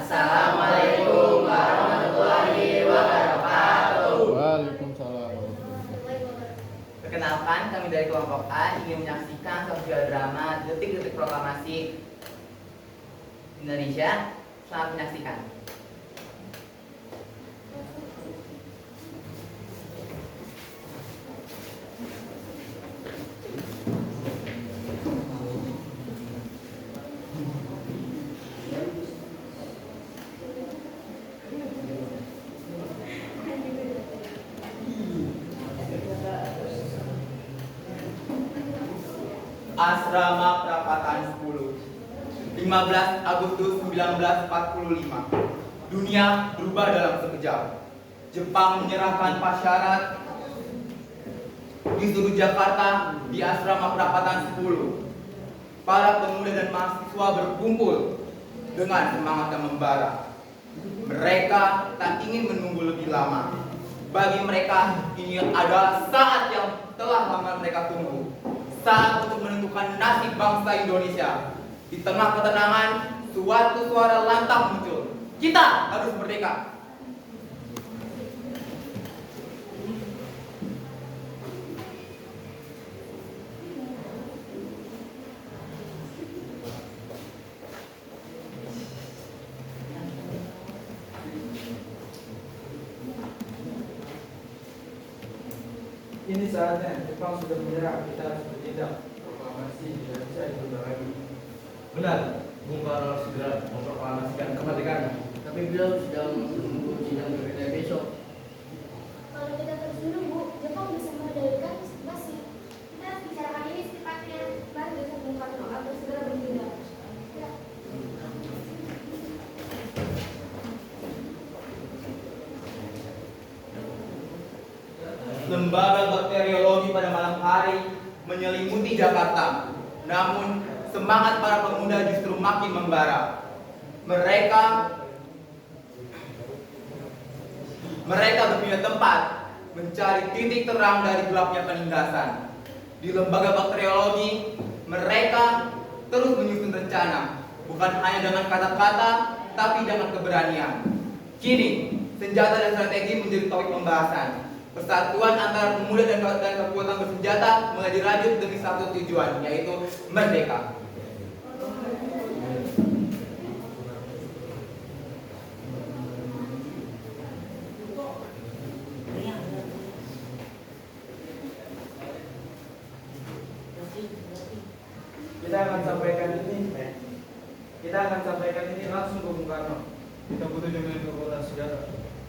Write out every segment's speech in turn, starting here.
Assalamualaikum warahmatullahi wabarakatuh. Waalaikumsalam warahmatullahi wabarakatuh. Perkenalkan, kami dari kelompok A ingin menyaksikan sosial drama Detik-Detik Proklamasi Indonesia. Selamat menyaksikan. Asrama Perapatan 10, 15 Agustus 1945. Dunia berubah dalam sekejap. Jepang menyerahkan pasyarat di seluruh Jakarta di Asrama Perapatan 10. Para pemuda dan mahasiswa berkumpul dengan semangat yang membara. Mereka tak ingin menunggu lebih lama. Bagi mereka ini adalah saat yang telah lama mereka tunggu. Saat untuk menentukan nasib bangsa Indonesia. Di tengah ketenangan, suatu suara lantang muncul. Kita harus merdeka. Ini saatnya Jepang sudah menyerah, kita harus bertindak. Proklamasi tidak bisa ditunda lagi. Benar, Bung Karno segera memproklamasikan kemerdekaan. Tapi beliau sedang menunggu sidang berbeda besok. Kalau kita terus menunggu, Jepang bisa mengadakan invasi. Kita harus bicarakan ini secepatnya. Baru besok Bung Karno agar segera bertindak. Ya. Lembaga bakteriologi pada malam hari menyelimuti Jakarta. Namun semangat para pemuda justru makin membara. Mereka berpindah tempat mencari titik terang dari gelapnya penindasan. Di lembaga bakteriologi, mereka terus menyusun rencana, bukan hanya dengan kata-kata, tapi dengan keberanian. Kini, senjata dan strategi menjadi topik pembahasan. Persatuan antara pemuda dan kekuatan bersenjata mulai dirajut demi satu tujuan, yaitu merdeka. Kita akan sampaikan ini langsung ke Bung Karno. Kita butuh juga kekuatan senjata.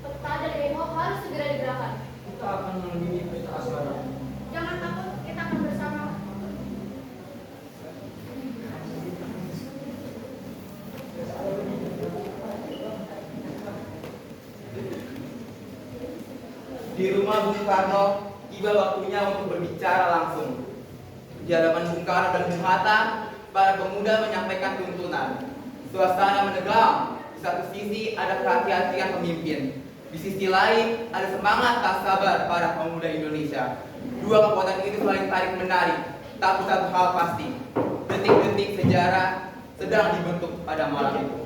Peta dan demo harus segera digerakkan. Kita akan melindungi peta asmara. Jangan takut, kita akan bersama. Di rumah Bung Karno, tiba waktunya untuk berbicara langsung. Di hadapan Bung Karno dan Bung Hatta, para pemuda menyampaikan tuntunan. Suasana menegang. Di satu sisi ada kehati-hatian pemimpin. Di sisi lain ada semangat tak sabar para pemuda Indonesia. Dua kekuatan itu saling tarik menarik. Tapi satu hal pasti, detik-detik sejarah sedang dibentuk pada malam itu.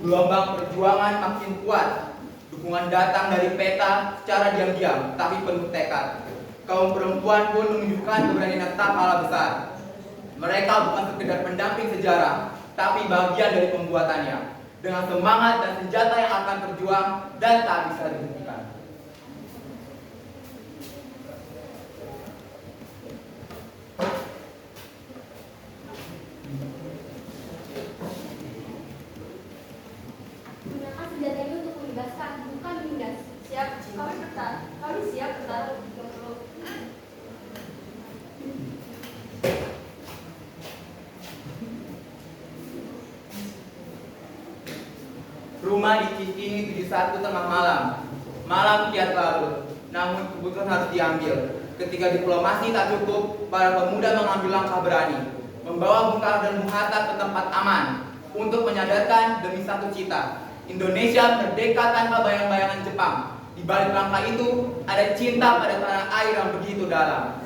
Gelombang perjuangan makin kuat. Dukungan datang dari PETA secara diam-diam, tapi penuh tekad. Kaum perempuan pun menunjukkan keberanian yang tak kalah besar. Mereka bukan sekedar pendamping sejarah, tapi bagian dari pembuatannya. Dengan semangat dan senjata yang akan berjuang dan tak bisa dihentikan. Gunakan senjata ini untuk membebaskan, bukan menindas. Siap, kami siap bertaruh jika perlu. Rumah di Cikini 71 tengah malam. Malam kian larut, namun keputusan harus diambil. Ketika diplomasi tak cukup, para pemuda mengambil langkah berani, membawa Bung Karno dan Bung Hatta ke tempat aman untuk menyadarkan demi satu cita, Indonesia merdeka tanpa bayang-bayangan Jepang. Di balik langkah itu ada cinta pada tanah air yang begitu dalam.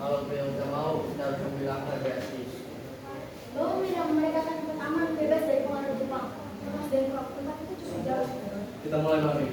Kalau beliau tidak mau, kita harus ambil langkah drastis. Bawa mereka ke tempat aman, bebas dari pengaruh Jepang. Terus dari tempat itu cukup jauh. Kita mulai mari.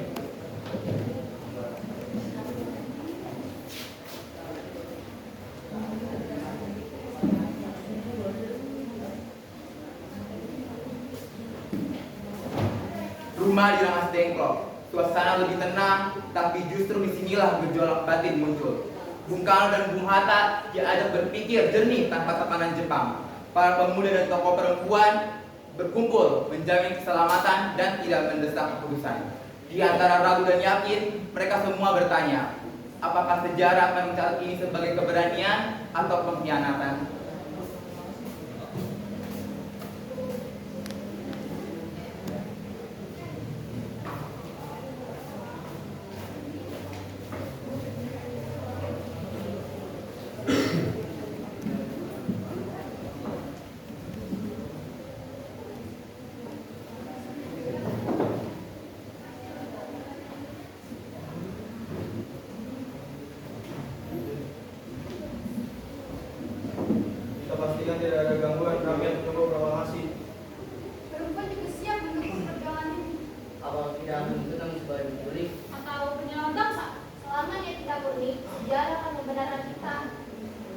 Rumah di Rengas Dengklok. Suasana lebih tenang, tapi justru disinilah gejolak batin muncul. Bung Karno dan Bung Hatta diajak berpikir jernih tanpa tekanan Jepang. Para pemuda dan tokoh perempuan berkumpul menjamin keselamatan dan tidak mendesak keputusan. Di antara ragu dan yakin, mereka semua bertanya, apakah sejarah akan mencatat ini sebagai keberanian atau pengkhianatan? Kita pastikan tidak ada gangguan. Kami akan coba proklamasi. Perempuan juga siap mendukung perjuangan ini. Apakah kita akan tenang sebagai penculik? Atau penyelamat bangsa. Selama dia tidak murni, sejarah akan membenarkan kita.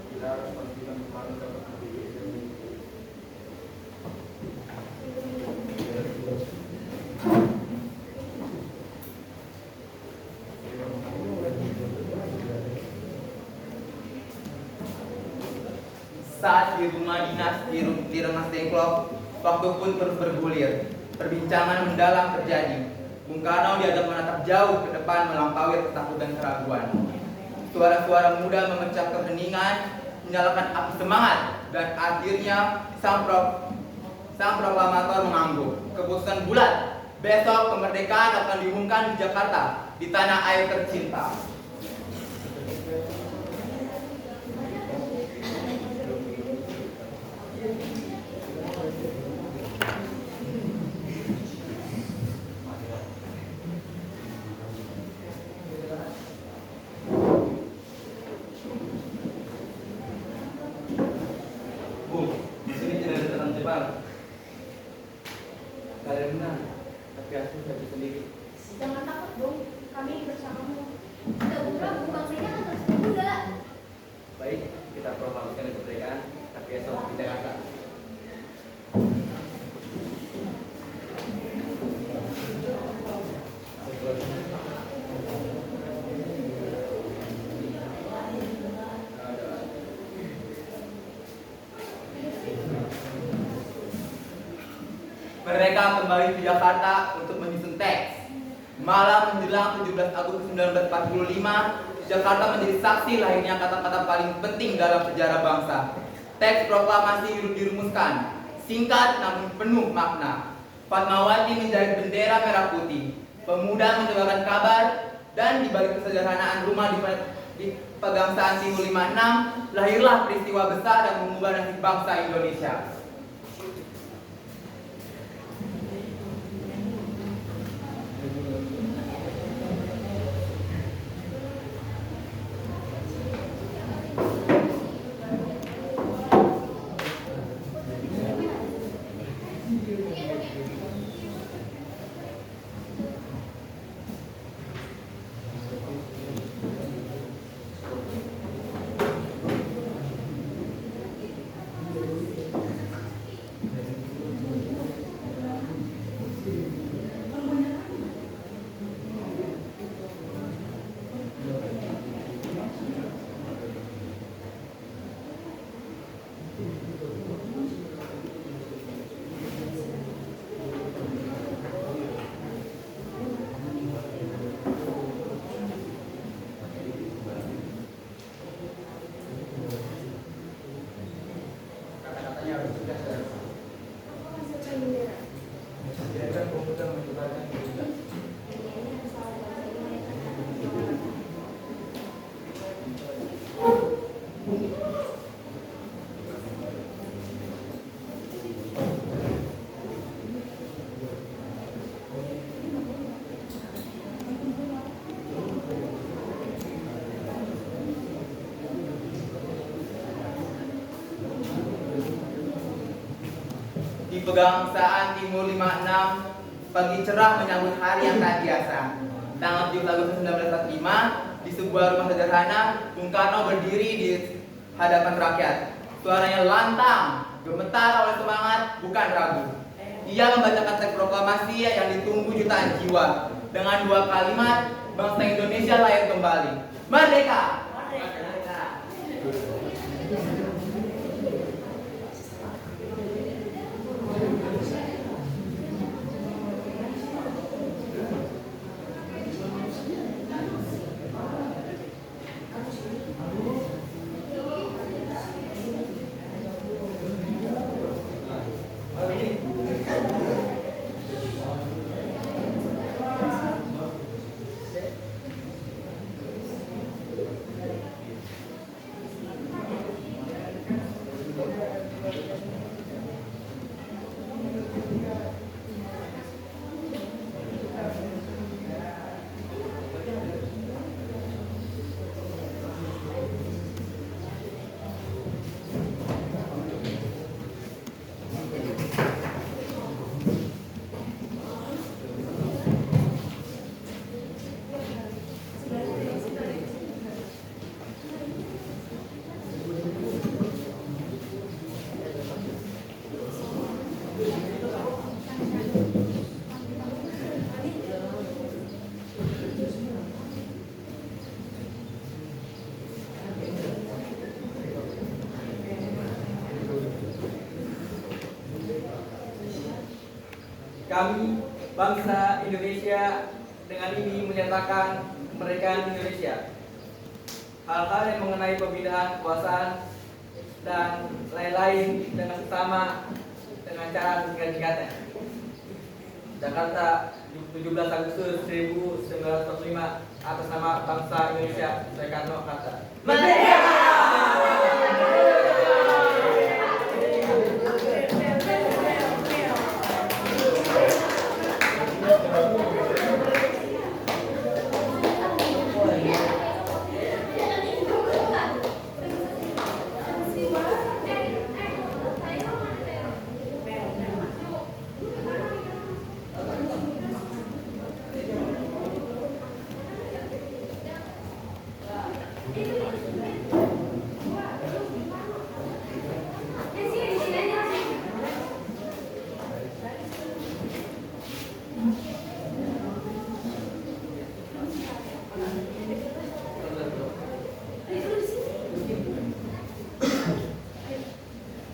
Kita harus pastikan kemarin dapat berdiri. Saat di rumah dinas di Rengas Dengklok, waktu pun terus bergulir. Perbincangan mendalam terjadi. Bung Karno diajak menatap jauh ke depan melampaui ketakutan dan keraguan. Suara-suara muda memecah keheningan, menyalakan api semangat, dan akhirnya sang proklamator mengangguk. Keputusan bulat, besok kemerdekaan akan diumumkan di Jakarta, di tanah air tercinta. Bu, di sini tidak ada tentang Jepang. Kalian benar, tapi aku tidak sendiri. Jangan takut, Bung. Kami bersamamu. Kita bukan saja kan terus bermuda. Baik, kita proklamasikan kemerdekaan, tapi esok di Jakarta. Mereka kembali ke Jakarta untuk menyusun teks. Malam menjelang 17 Agustus 1945, Jakarta menjadi saksi lahirnya kata-kata paling penting dalam sejarah bangsa. Teks proklamasi dirumuskan, singkat namun penuh makna. Fatmawati menjahit bendera merah putih, pemuda menyebarkan kabar, dan di balik kesederhanaan rumah di Pegangsaan Timur 56, lahirlah peristiwa besar dan mengubah nasib bangsa Indonesia. Kata-katanya harus tegas dan Apa maksudnya bendera? Biarkan pemuda menyebarkan berita. Ini harus salah bahasa Indonesia. Di Pegangsaan Timur 56, pagi cerah menyambut hari yang tak biasa. Tanggal 7 Agustus 1945, di sebuah rumah sederhana, Bung Karno berdiri di hadapan rakyat. Suaranya lantang, gemetar oleh semangat, bukan ragu. Ia membacakan teks proklamasi yang ditunggu jutaan jiwa. Dengan dua kalimat, bangsa Indonesia lahir kembali. Merdeka! Kami, bangsa Indonesia, dengan ini menyatakan kemerdekaan Indonesia. Hal-hal yang mengenai pemindahan kekuasaan dan lain-lain dengan sesama dengan cara singkat-singkatnya. Jakarta, 17 Agustus 1945, atas nama bangsa Indonesia, Soekarno Hatta.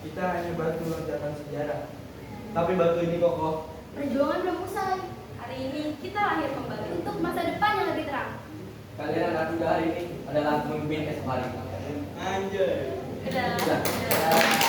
Kita hanya batu loncatan sejarah. tapi batu ini kokoh. Perjuangan belum usai. Hari ini kita lahir kembali untuk masa depan yang lebih terang. Kalian anak muda hari ini adalah pemimpin esok hari. Anjay. Dadah.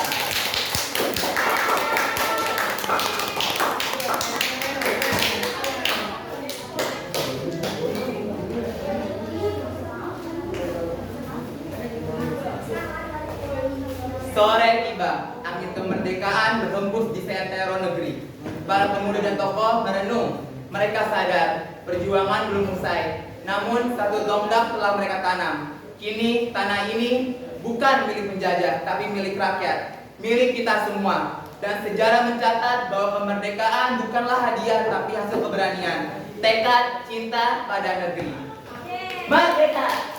Sore tiba, angin kemerdekaan berhembus di seantero negeri. Para pemuda dan tokoh merenung. Mereka sadar perjuangan belum usai. Namun satu tonggak telah mereka tanam. Kini tanah ini bukan milik penjajah, tapi milik rakyat, milik kita semua. Dan sejarah mencatat bahwa kemerdekaan bukanlah hadiah, tapi hasil keberanian, tekad, cinta pada negeri. Merdeka!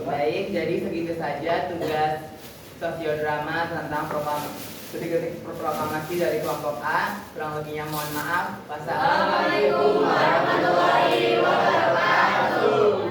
Baik, jadi segitu saja tugas sosiodrama tentang detik-detik proklamasi dari kelompok A. Kurang lebihnya mohon maaf. Wassalamualaikum warahmatullahi wabarakatuh.